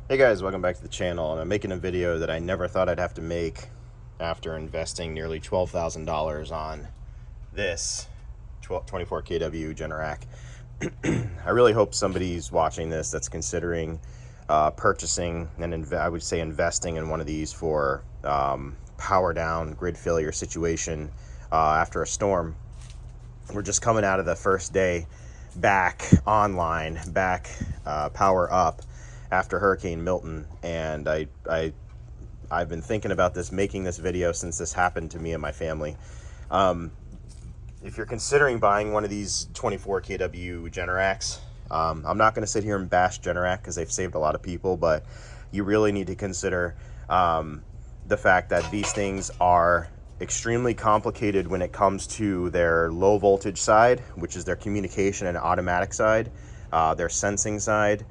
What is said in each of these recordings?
Hey guys, welcome back to the channel, and I'm making a video that I never thought I'd have to make after investing nearly $12,000 on this 24 kW Generac. I really hope somebody's watching this that's considering purchasing and I would say investing in one of these for power down, grid failure situation after a storm. We're just coming out of the first day back online, power up after Hurricane Milton, and I've been thinking about making this video since this happened to me and my family. If you're considering buying one of these 24 kW Generacs, I'm not going to sit here and bash Generac because they've saved a lot of people, but you really need to consider the fact that these things are extremely complicated when it comes to their low voltage side, which is their communication and automatic side, their sensing side,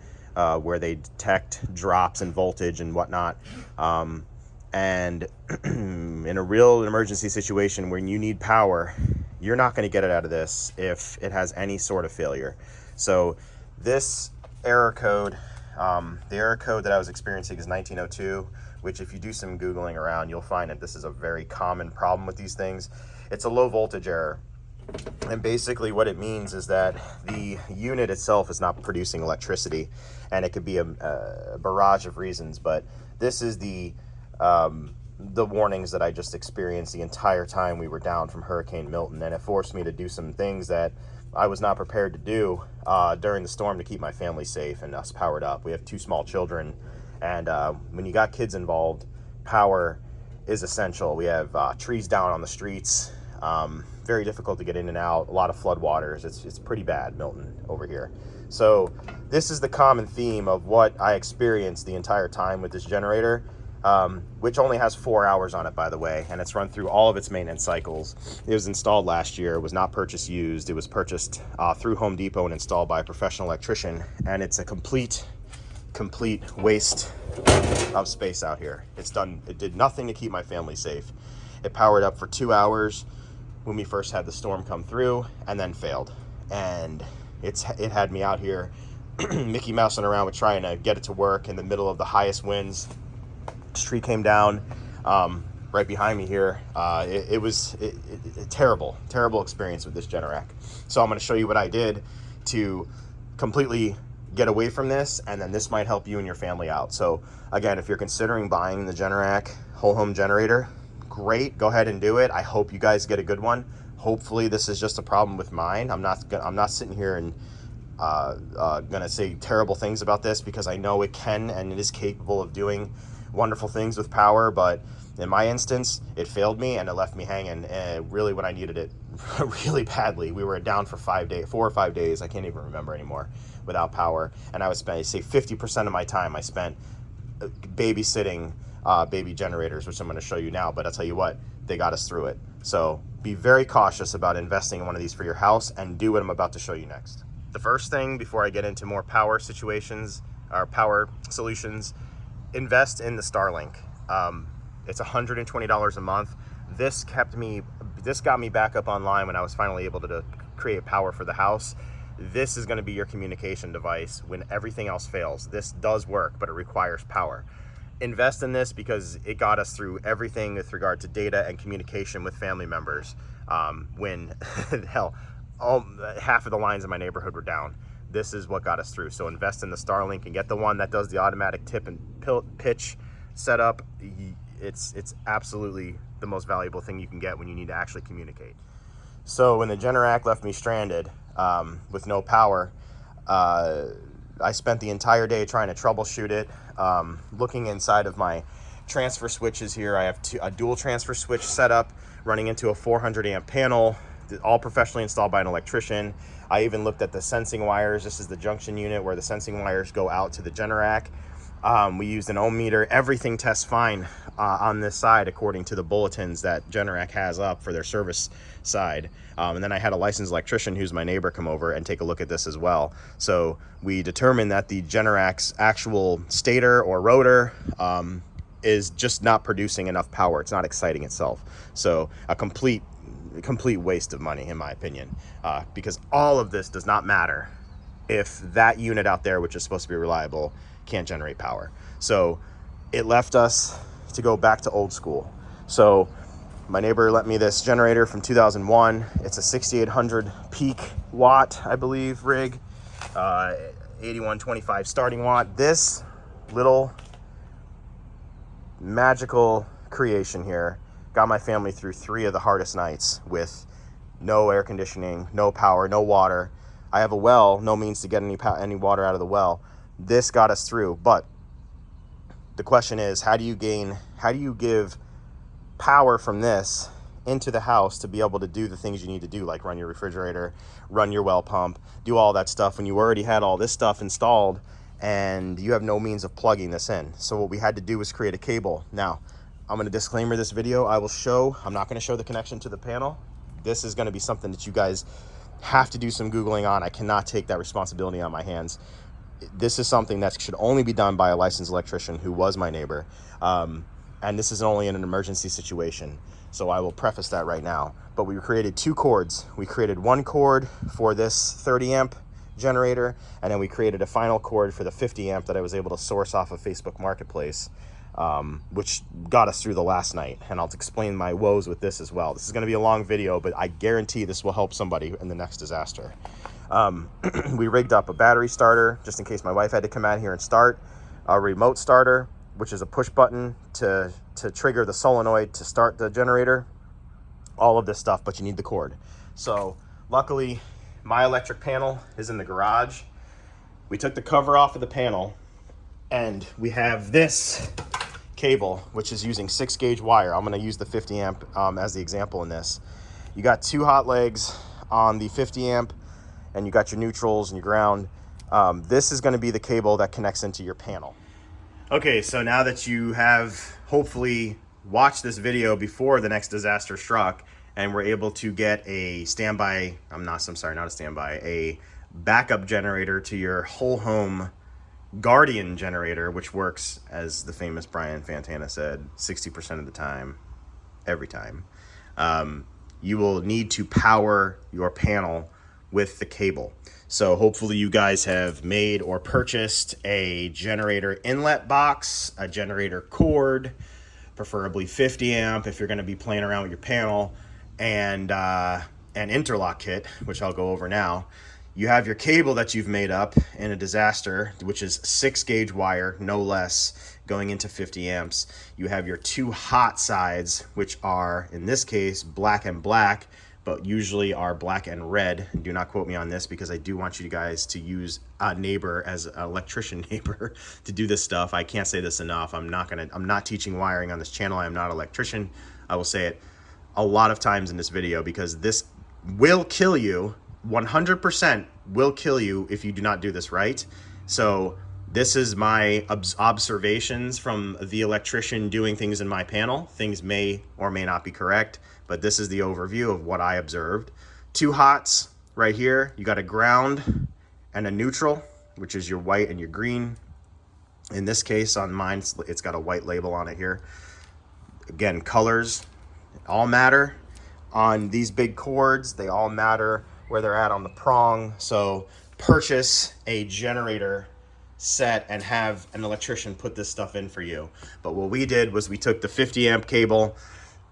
where they detect drops in voltage and whatnot. And in a real emergency situation when you need power, you're not going to get it out of this if it has any sort of failure. So this error code, the error code that I was experiencing is 1902, which if you do some Googling around, you'll find that this is a very common problem with these things. It's a low voltage error. And basically what it means is that the unit itself is not producing electricity, and it could be a barrage of reasons, but this is the warnings that I just experienced the entire time we were down from Hurricane Milton, and it forced me to do some things that I was not prepared to do during the storm to keep my family safe and us powered up. We have two small children, and when you got kids involved, power is essential. We have trees down on the streets, very difficult to get in and out, a lot of floodwaters. It's pretty bad, Milton, over here. So this is the common theme of what I experienced the entire time with this generator, which only has 4 hours on it, by the way, and it's run through all of its maintenance cycles. It was installed last year, it was not purchased used. It was purchased through Home Depot and installed by a professional electrician, and it's a complete waste of space out here. It did nothing to keep my family safe. It powered up for 2 hours when we first had the storm come through, and then failed. And it had me out here Mickey Mousing around with trying to get it to work in the middle of the highest winds. This tree came down right behind me here. It was a terrible experience with this Generac. So I'm going to show you what I did to completely get away from this, and then this might help you and your family out. So again, if you're considering buying the Generac whole home generator, great, go ahead and do it. I hope you guys get a good one. Hopefully this is just a problem with mine. I'm not sitting here and gonna say terrible things about this, because I know it can and it is capable of doing wonderful things with power, but in my instance it failed me and it left me hanging, and really when I needed it really badly. We were down for 4 or 5 days, I can't even remember anymore, without power, and I would spend, say, 50% of my time I spent babysitting baby generators, which I'm going to show you now. But I'll tell you what, they got us through it. So be very cautious about investing in one of these for your house, and do what I'm about to show you next. The first thing, before I get into more power situations or power solutions, invest in the Starlink. It's $120 a month. This got me back up online when I was finally able to create power for the house. This is going to be your communication device when everything else fails. This does work, but it requires power. Invest in this because it got us through everything with regard to data and communication with family members when hell, half of the lines in my neighborhood were down. This is what got us through. So invest in the Starlink and get the one that does the automatic tip and pitch setup. It's absolutely the most valuable thing you can get when you need to actually communicate. So when the Generac left me stranded with no power, I spent the entire day trying to troubleshoot it, looking inside of my transfer switches here. I have a dual transfer switch set up running into a 400 amp panel, all professionally installed by an electrician. I even looked at the sensing wires. This is the junction unit where the sensing wires go out to the Generac. We used an ohm meter. Everything tests fine on this side according to the bulletins that Generac has up for their service side. And then I had a licensed electrician, who's my neighbor, come over and take a look at this as well. So we determined that the Generac's actual stator or rotor is just not producing enough power. It's not exciting itself. So a complete waste of money, in my opinion, because all of this does not matter if that unit out there, which is supposed to be reliable, can't generate power. So it left us to go back to old school. So my neighbor lent me this generator from 2001. It's a 6800 peak watt, I believe, rig, 8125 starting watt. This little magical creation here got my family through 3 of the hardest nights with no air conditioning, no power, no water. I have a well, no means to get any water out of the well. This got us through. But the question is, how do you give power from this into the house to be able to do the things you need to do, like run your refrigerator, run your well pump, do all that stuff when you already had all this stuff installed and you have no means of plugging this in? So what we had to do was create a cable. Now, I'm going to disclaimer this video. I'm not going to show the connection to the panel. This is going to be something that you guys have to do some Googling on. I cannot take that responsibility on my hands. This is something that should only be done by a licensed electrician who was my neighbor. And this is only in an emergency situation. So I will preface that right now. But we created 2 cords. We created one cord for this 30 amp generator, and then we created a final cord for the 50 amp that I was able to source off of Facebook Marketplace, which got us through the last night. And I'll explain my woes with this as well. This is going to be a long video, but I guarantee this will help somebody in the next disaster. We rigged up a battery starter just in case my wife had to come out here and start, a remote starter, which is a push button to trigger the solenoid to start the generator, all of this stuff, but you need the cord. So luckily my electric panel is in the garage. We took the cover off of the panel and we have this cable, which is using 6-gauge wire. I'm going to use the 50 amp as the example in this. You got 2 hot legs on the 50 amp and you got your neutrals and your ground. This is going to be the cable that connects into your panel. Okay, so now that you have hopefully watched this video before the next disaster struck and were able to get a a backup generator to your whole home Guardian generator, which works, as the famous Brian Fantana said, 60% of the time, every time. You will need to power your panel with the cable. So hopefully you guys have made or purchased a generator inlet box, a generator cord, preferably 50 amp if you're going to be playing around with your panel, and an interlock kit, which I'll go over now. You have your cable that you've made up in a disaster, which is 6-gauge wire, no less, going into 50 amps. You have your 2 hot sides, which are, in this case, black and black, but usually are black and red. Do not quote me on this because I do want you guys to use a neighbor as an electrician neighbor to do this stuff. I can't say this enough. I'm not teaching wiring on this channel. I am not an electrician. I will say it a lot of times in this video because this will kill you. 100% will kill you if you do not do this right. So this is my observations from the electrician doing things in my panel. Things may or may not be correct, but this is the overview of what I observed. 2 hots right here. You got a ground and a neutral, which is your white and your green. In this case, on mine, it's got a white label on it here. Again, colors all matter. On these big cords, they all matter where they're at on the prong. So purchase a generator set and have an electrician put this stuff in for you. But what we did was we took the 50 amp cable.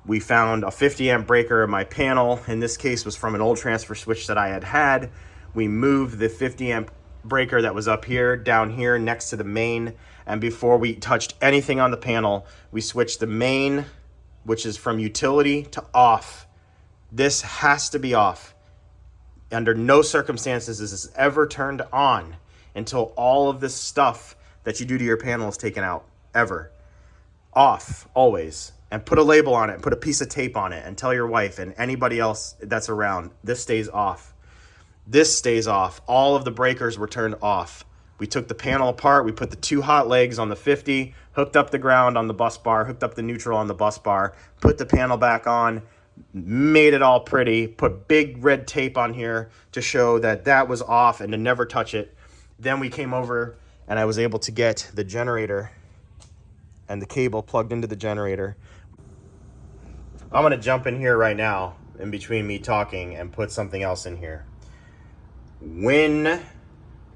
We found a 50 amp breaker in my panel. In this case was from an old transfer switch that I had. We moved the 50 amp breaker that was up here down here next to the main. And before we touched anything on the panel, we switched the main, which is from utility, to off. This has to be off. Under no circumstances is this ever turned on until all of this stuff that you do to your panel is taken out, ever. Off, always. And put a label on it, put a piece of tape on it, and tell your wife and anybody else that's around, this stays off. This stays off. All of the breakers were turned off. We took the panel apart, we put the 2 hot legs on the 50, hooked up the ground on the bus bar, hooked up the neutral on the bus bar, put the panel back on, made it all pretty, put big red tape on here to show that that was off and to never touch it. Then we came over and I was able to get the generator and the cable plugged into the generator. I'm going to jump in here right now in between me talking and put something else in here. When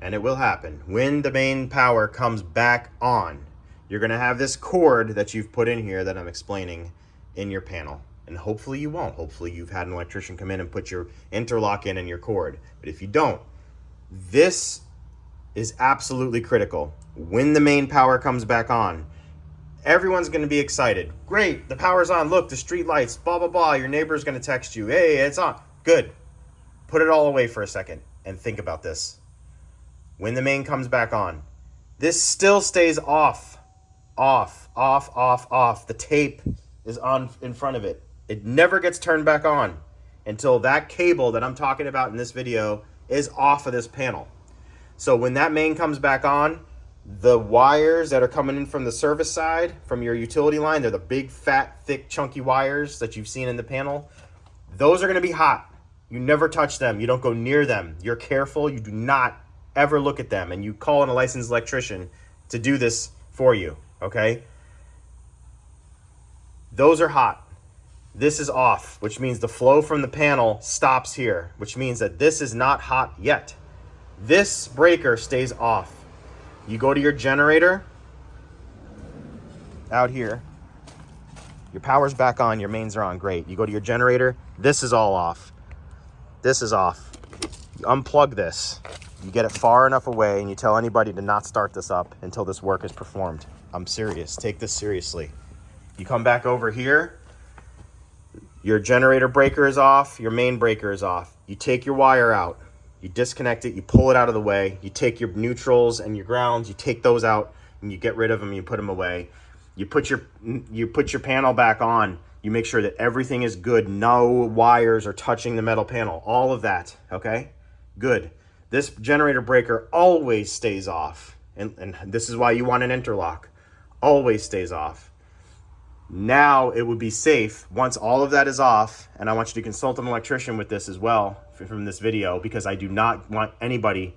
and it will happen, when the main power comes back on, you're going to have this cord that you've put in here that I'm explaining in your panel. And hopefully you won't. Hopefully you've had an electrician come in and put your interlock in and your cord. But if you don't, this is absolutely critical. When the main power comes back on, everyone's going to be excited. Great, the power's on. Look, the street lights, blah, blah, blah. Your neighbor's going to text you. Hey, it's on. Good. Put it all away for a second and think about this. When the main comes back on, this still stays off. Off, off, off, off. The tape is on in front of it. It never gets turned back on until that cable that I'm talking about in this video is off of this panel. So when that main comes back on, the wires that are coming in from the service side, from your utility line, they're the big, fat, thick, chunky wires that you've seen in the panel. Those are going to be hot. You never touch them. You don't go near them. You're careful. You do not ever look at them. And you call in a licensed electrician to do this for you, okay? Those are hot. This is off, which means the flow from the panel stops here, which means that this is not hot yet. This breaker stays off. You go to your generator out here. Your power's back on, your mains are on, great. You go to your generator, this is all off. This is off. You unplug this. You get it far enough away and you tell anybody to not start this up until this work is performed. I'm serious, take this seriously. You come back over here, your generator breaker is off, your main breaker is off. You take your wire out, you disconnect it, you pull it out of the way, you take your neutrals and your grounds, you take those out and you get rid of them, you put them away. You put your panel back on, you make sure that everything is good, no wires are touching the metal panel, all of that, okay? Good. This generator breaker always stays off, and this is why you want an interlock. Always stays off. Now it would be safe once all of that is off, and I want you to consult an electrician with this as well from this video, because I do not want anybody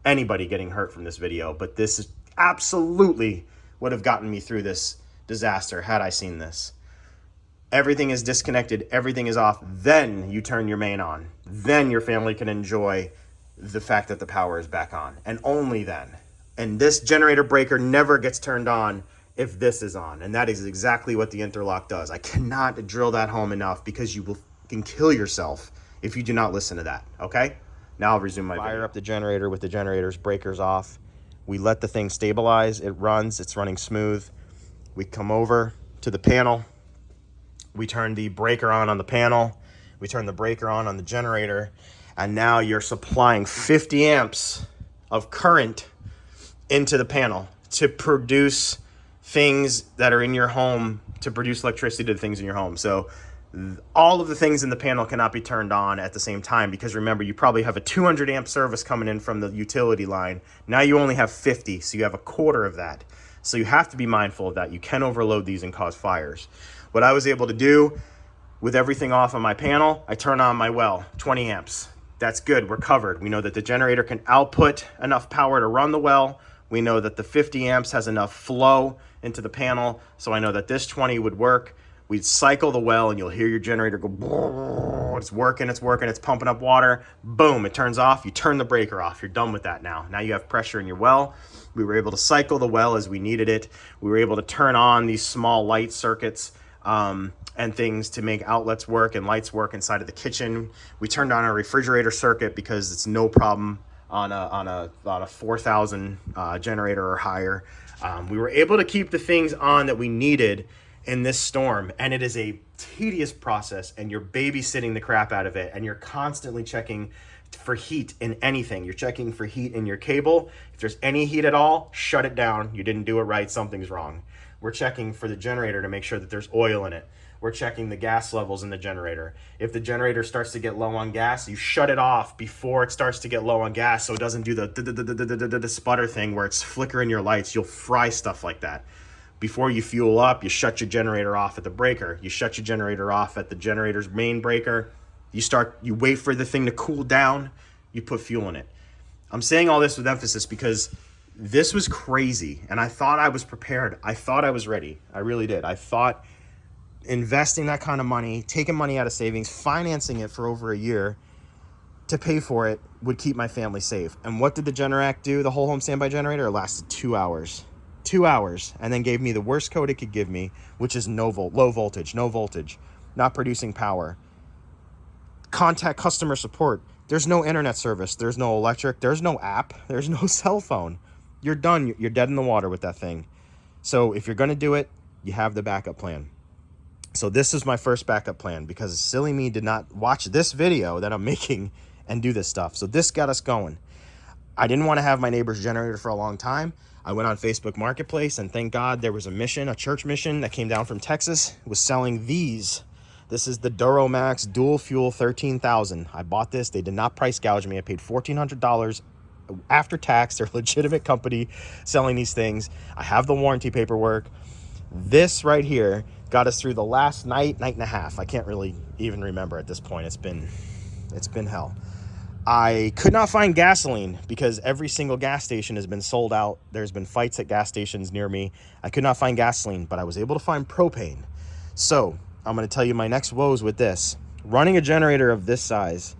getting hurt from this video, but this is absolutely would have gotten me through this disaster had I seen this. Everything is disconnected, everything is off, then you turn your main on. Then your family can enjoy the fact that the power is back on, and only then. And this generator breaker never gets turned on if this is on, and that is exactly what the interlock does. I cannot drill that home enough, because you will can kill yourself if you do not listen to that, okay? Now I'll resume my video. Fire up the generator with the generator's breakers off. We let the thing stabilize, it runs, it's running smooth. We come over to the panel, we turn the breaker on the panel, we turn the breaker on the generator, and now you're supplying 50 amps of current into the panel to produce things that are in your home, to produce electricity to the things in your home. So all of the things in the panel cannot be turned on at the same time, because remember, you probably have a 200 amp service coming in from the utility line. Now you only have 50, so you have a quarter of that. So you have to be mindful of that. You can overload these and cause fires. What I was able to do with everything off on my panel, I turn on my well, 20 amps. That's good, we're covered. We know that the generator can output enough power to run the well. We know that the 50 amps has enough flow into the panel, so I know that this 20 would work. We'd cycle the well and you'll hear your generator go, it's working, it's pumping up water. Boom, it turns off, you turn the breaker off. You're done with that now. Now you have pressure in your well. We were able to cycle the well as we needed it. We were able to turn on these small light circuits and things to make outlets work and lights work inside of the kitchen. We turned on a refrigerator circuit because it's no problem on a 4,000 generator or higher. We were able to keep the things on that we needed in this storm, and it is a tedious process, and you're babysitting the crap out of it, and you're constantly checking for heat in anything. You're checking for heat in your cable. If there's any heat at all, shut it down. You didn't do it right, something's wrong. We're checking for the generator to make sure that there's oil in it. We're checking the gas levels in the generator. If the generator starts to get low on gas, you shut it off before it starts to get low on gas, so it doesn't do the sputter thing where it's flickering your lights. You'll fry stuff like that. Before you fuel up, you shut your generator off at the breaker. You shut your generator off at the generator's main breaker. You wait for the thing to cool down, you put fuel in it. I'm saying all this with emphasis because this was crazy, and I thought I was prepared. I thought I was ready. I really did. I thought investing that kind of money, taking money out of savings, financing it for over a year to pay for it would keep my family safe. And what did the Generac do? The whole home standby generator? It lasted 2 hours. 2 hours, and then gave me the worst code it could give me, which is low voltage, not producing power. Contact customer support. There's no internet service. There's no electric. There's no app. There's no cell phone. You're done. You're dead in the water with that thing. So if you're going to do it, you have the backup plan. So this is my first backup plan, because silly me did not watch this video that I'm making and do this stuff. So this got us going. I didn't want to have my neighbor's generator for a long time. I went on Facebook Marketplace, and thank God there was a church mission that came down from Texas, was selling these. This is the Duramax Dual Fuel 13,000. I bought this. They did not price gouge me. I paid $1,400 after tax. They're a legitimate company selling these things. I have the warranty paperwork. This right here got us through the last night and a half. I can't really even remember at this point. It's been hell. I could not find gasoline because every single gas station has been sold out. There's been fights at gas stations near me. I could not find gasoline, but I was able to find propane. So I'm going to tell you my next woes with this. Running a generator of this size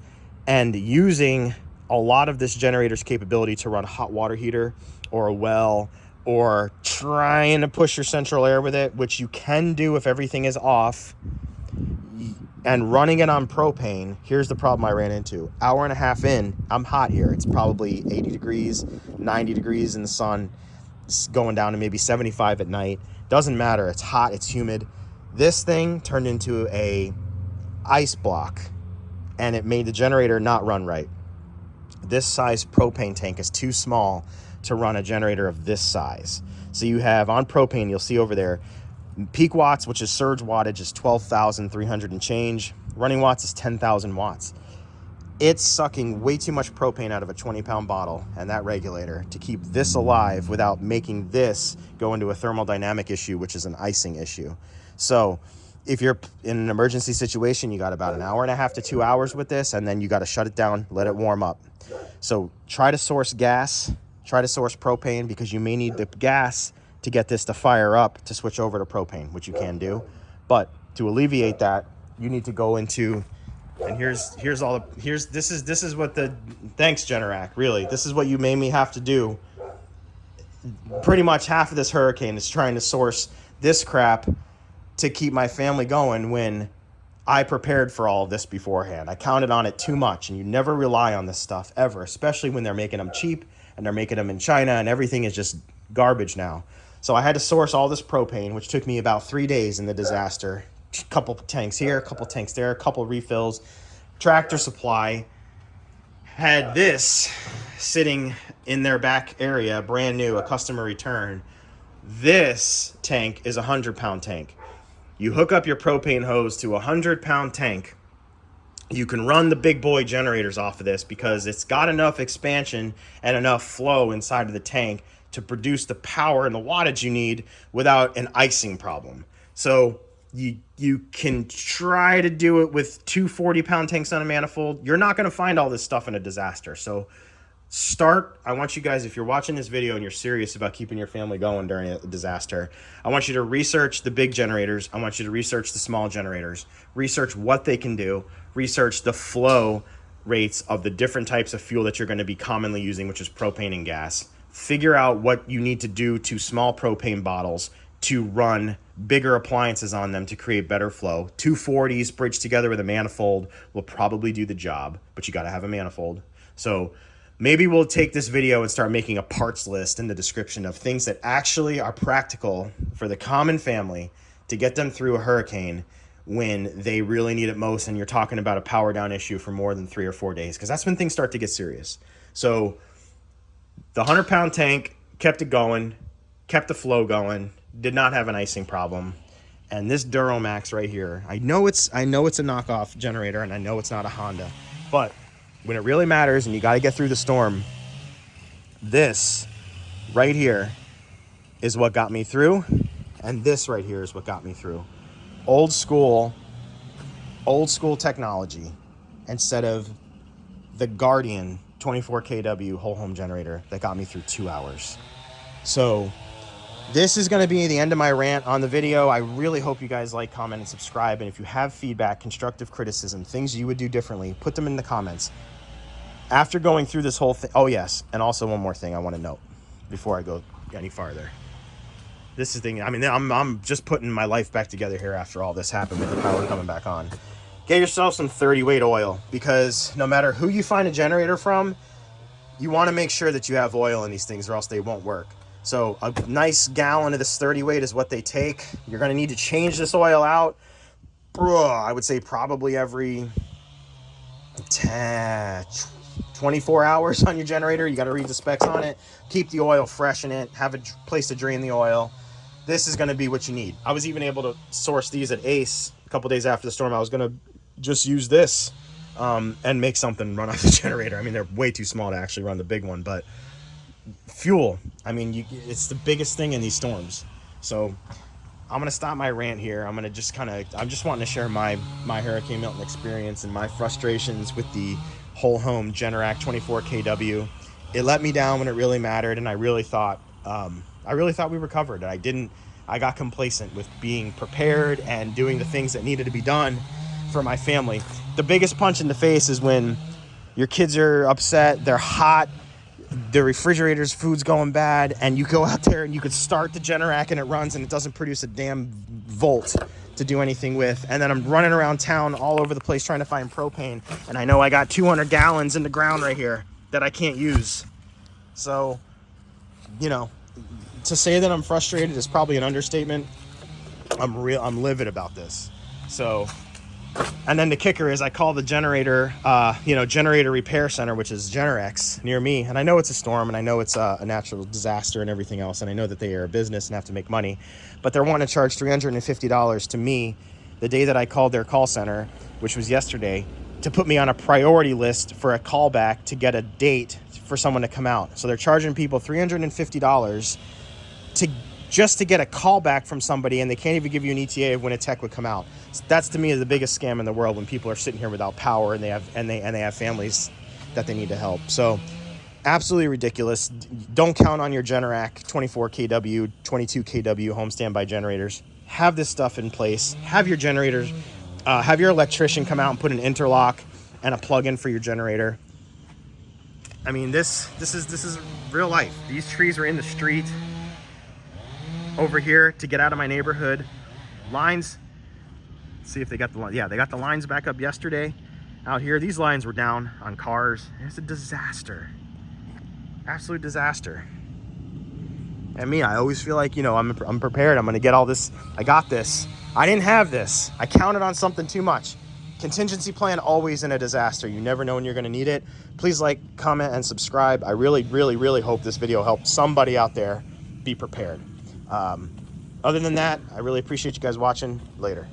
and using a lot of this generator's capability to run a hot water heater or a well, or trying to push your central air with it, which you can do if everything is off, and running it on propane. Here's the problem I ran into. Hour and a half in, I'm hot here. It's probably 80 degrees, 90 degrees in the sun. It's going down to maybe 75 at night. Doesn't matter. It's hot. It's humid. This thing turned into a ice block, and it made the generator not run right. This size propane tank is too small to run a generator of this size. So you have on propane, you'll see over there, peak watts, which is surge wattage, is 12,300 and change. Running watts is 10,000 watts. It's sucking way too much propane out of a 20-pound bottle and that regulator to keep this alive without making this go into a thermodynamic issue, which is an icing issue. So if you're in an emergency situation, you got about an hour and a half to 2 hours with this, and then you got to shut it down, let it warm up. So try to source gas, try to source propane, because you may need the gas to get this to fire up to switch over to propane, which you can do. But to alleviate that, you need to go into, and this is what the, thanks Generac, really, this is what you made me have to do. Pretty much half of this hurricane is trying to source this crap to keep my family going when I prepared for all of this beforehand. I counted on it too much, and you never rely on this stuff ever, especially when they're making them cheap and they're making them in China and everything is just garbage now. So I had to source all this propane, which took me about 3 days in the disaster. A couple tanks here, a couple tanks there, a couple refills, Tractor Supply had this sitting in their back area, brand new, a customer return. This tank is a 100-pound tank. You hook up your propane hose to a 100-pound tank. You can run the big boy generators off of this because it's got enough expansion and enough flow inside of the tank to produce the power and the wattage you need without an icing problem. So you can try to do it with two 40-pound tanks on a manifold. You're not going to find all this stuff in a disaster. So I want you guys, if you're watching this video and you're serious about keeping your family going during a disaster, I want you to research the big generators. I want you to research the small generators, research what they can do, research the flow rates of the different types of fuel that you're going to be commonly using, which is propane and gas. Figure out what you need to do to small propane bottles to run bigger appliances on them to create better flow. 240s bridged together with a manifold will probably do the job, but you got to have a manifold. So maybe we'll take this video and start making a parts list in the description of things that actually are practical for the common family to get them through a hurricane when they really need it most, and you're talking about a power down issue for more than 3 or 4 days, because that's when things start to get serious. So the 100-pound tank kept it going, kept the flow going, did not have an icing problem. And this Duramax right here, I know it's a knockoff generator, and I know it's not a Honda, but when it really matters and you got to get through the storm, this right here is what got me through, and this right here is what got me through. Old school technology instead of the Guardian 24 kW whole home generator that got me through 2 hours. So this is going to be the end of my rant on the video. I really hope you guys like, comment, and subscribe. And if you have feedback, constructive criticism, things you would do differently, put them in the comments. after going through this whole thing, oh yes, and also one more thing I want to note before I go any farther. This is the thing, I mean, I'm just putting my life back together here after all this happened with the power coming back on. Get yourself some 30 weight oil, because no matter who you find a generator from, you want to make sure that you have oil in these things or else they won't work. So a nice gallon of this 30 weight is what they take. You're going to need to change this oil out. I would say probably every 24 hours on your generator. You got to read the specs on it. Keep the oil fresh in it. Have a place to drain the oil. This is going to be what you need. I was even able to source these at Ace a couple days after the storm. I was going to just use this and make something run off the generator. I mean, they're way too small to actually run the big one, but fuel, I mean, it's the biggest thing in these storms. So I'm going to stop my rant here. I'm going to just I'm just wanting to share my Hurricane Milton experience and my frustrations with the whole home Generac 24 kW. It let me down when it really mattered, and I really thought we were covered. And I got complacent with being prepared and doing the things that needed to be done for my family. The biggest punch in the face is when your kids are upset, they're hot, the refrigerator's food's going bad, and you go out there and you could start the Generac and it runs and it doesn't produce a damn volt to do anything with. And then I'm running around town all over the place trying to find propane, and I know I got 200 gallons in the ground right here that I can't use. So, you know, to say that I'm frustrated is probably an understatement. I'm livid about this. So, and then the kicker is I call the generator, generator repair center, which is Generac near me. And I know it's a storm, and I know it's a natural disaster and everything else. And I know that they are a business and have to make money, but they're wanting to charge $350 to me the day that I called their call center, which was yesterday, to put me on a priority list for a callback to get a date for someone to come out. So they're charging people $350 just to get a call back from somebody, and they can't even give you an ETA of when a tech would come out. So that's, to me, the biggest scam in the world, when people are sitting here without power and they have families that they need to help. So absolutely ridiculous. Don't count on your Generac 24 kW, 22 kW home standby generators. Have this stuff in place. Have your generators, have your electrician come out and put an interlock and a plug-in for your generator. I mean, this is real life. These trees are in the street over here to get out of my neighborhood. Lines, let's see if they got the line. Yeah, they got the lines back up yesterday out here. These lines were down on cars. It's a disaster, absolute disaster. And me, I always feel like, I'm prepared. I'm gonna get all this. I got this. I didn't have this. I counted on something too much. Contingency plan always in a disaster. You never know when you're gonna need it. Please like, comment, and subscribe. I really, really, really hope this video helped somebody out there be prepared. Other than that, I really appreciate you guys watching. Later.